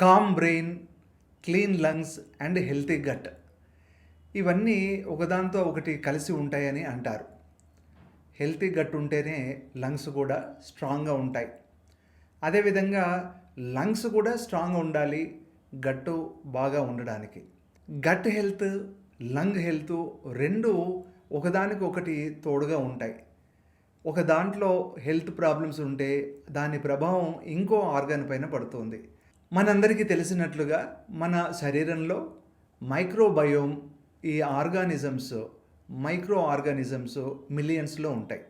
Com brain, clean lungs and healthy gut ఇవన్నీ ఒకదాంతో ఒకటి కలిసి ఉంటాయని అంటారు. హెల్తీ గట్ ఉంటేనే లంగ్స్ కూడా స్ట్రాంగ్గా ఉంటాయి. అదేవిధంగా లంగ్స్ కూడా స్ట్రాంగ్గా ఉండాలి గట్టు బాగా ఉండడానికి. గట్ హెల్త్, లంగ్ హెల్త్ రెండు ఒకదానికొకటి తోడుగా ఉంటాయి. ఒక దాంట్లో హెల్త్ ప్రాబ్లమ్స్ ఉంటే దాని ప్రభావం ఇంకో ఆర్గాన్ పైన పడుతుంది. మనందరికీ తెలిసినట్లుగా మన శరీరంలో మైక్రోబయోమ్, ఈ మైక్రో ఆర్గానిజమ్స్ మిలియన్స్లో ఉంటాయి.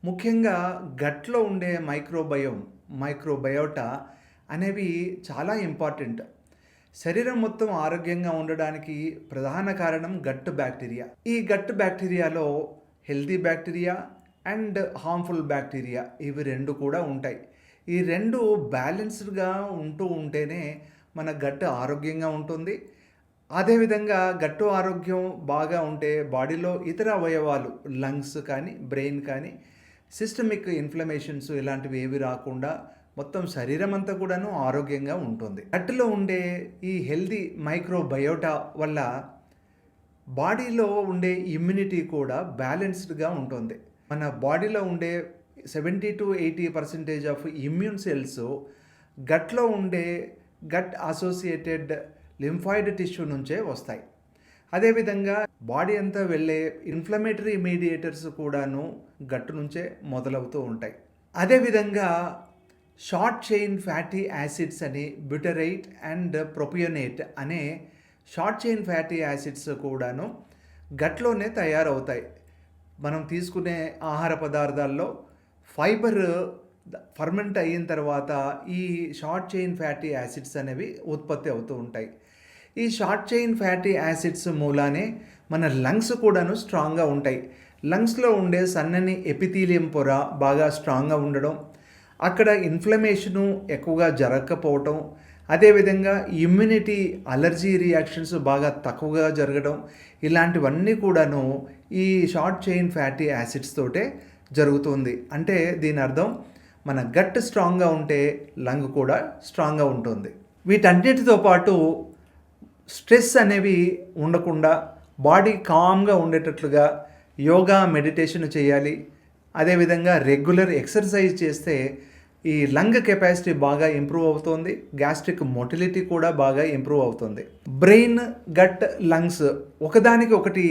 ముఖ్యంగా గట్లో ఉండే మైక్రోబయోటా అనేవి చాలా ఇంపార్టెంట్. శరీరం మొత్తం ఆరోగ్యంగా ఉండడానికి ప్రధాన కారణం గట్ బ్యాక్టీరియా. ఈ గట్ బ్యాక్టీరియాలో healthy bacteria and harmful bacteria ఇవి రెండు కూడా ఉంటాయి. ఈ రెండు బ్యాలెన్స్డ్గా ఉంటేనే మన గట్టు ఆరోగ్యంగా ఉంటుంది. అదేవిధంగా గట్టు ఆరోగ్యం బాగా ఉంటే బాడీలో ఇతర అవయవాలు, లంగ్స్ కానీ బ్రెయిన్ కానీ సిస్టమిక్ ఇన్ఫ్లమేషన్స్ ఇలాంటివి ఏవి రాకుండా మొత్తం శరీరం అంతా కూడాను ఆరోగ్యంగా ఉంటుంది. గట్టులో ఉండే ఈ హెల్తీ మైక్రోబయోటా వల్ల బాడీలో ఉండే ఇమ్యూనిటీ కూడా బ్యాలెన్స్డ్గా ఉంటుంది. మన బాడీలో ఉండే 70-80% ఆఫ్ ఇమ్యూన్ సెల్స్ గట్లో ఉండే గట్ అసోసియేటెడ్ లింఫాయిడ్ టిష్యూ నుంచే వస్తాయి. అదేవిధంగా బాడీ అంతా వెళ్ళే ఇన్ఫ్లమేటరీ మీడియేటర్స్ కూడాను గట్టు నుంచే మొదలవుతూ ఉంటాయి. అదేవిధంగా షార్ట్ చైన్ ఫ్యాటీ యాసిడ్స్ అని బ్యూటరైట్ అండ్ ప్రొపియోనేట్ అనే షార్ట్ చైన్ ఫ్యాటీ యాసిడ్స్ కూడాను గట్లోనే తయారవుతాయి. మనం తీసుకునే ఆహార పదార్థాల్లో ఫైబర్ ఫర్మెంట్ అయిన తర్వాత ఈ షార్ట్ చైన్ ఫ్యాటీ యాసిడ్స్ అనేవి ఉత్పత్తి అవుతూ ఉంటాయి. ఈ షార్ట్ చైన్ ఫ్యాటీ యాసిడ్స్ మూలానే మన లంగ్స్ కూడాను స్ట్రాంగ్గా ఉంటాయి. లంగ్స్లో ఉండే సన్నని ఎపిథీలియం పొర బాగా స్ట్రాంగ్గా ఉండడం, అక్కడ ఇన్ఫ్లమేషను ఎక్కువగా జరగకపోవటం, అదేవిధంగా ఇమ్యూనిటీ, అలర్జీ రియాక్షన్స్ బాగా తక్కువగా జరగడం, ఇలాంటివన్నీ కూడాను ఈ షార్ట్ చైన్ ఫ్యాటీ యాసిడ్స్ తోటే జరుగుతుంది. అంటే దీని అర్థం మన గట్ స్ట్రాంగ్గా ఉంటే లంగ్ కూడా స్ట్రాంగ్గా ఉంటుంది. వీటన్నిటితో పాటు స్ట్రెస్ అనేవి ఉండకుండా బాడీ కామ్గా ఉండేటట్లుగా యోగా, మెడిటేషన్ చేయాలి. అదేవిధంగా రెగ్యులర్ ఎక్సర్సైజ్ చేస్తే ఈ లంగ్ కెపాసిటీ బాగా ఇంప్రూవ్ అవుతుంది. గ్యాస్ట్రిక్ మొటిలిటీ కూడా బాగా ఇంప్రూవ్ అవుతుంది. బ్రెయిన్, గట్, లంగ్స్ ఒకదానికి ఒకటి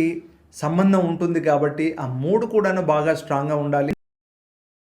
సంబంధం ఉంటుంది కాబట్టి ఆ మూడు కూడాను బాగా స్ట్రాంగ్గా ఉండాలి.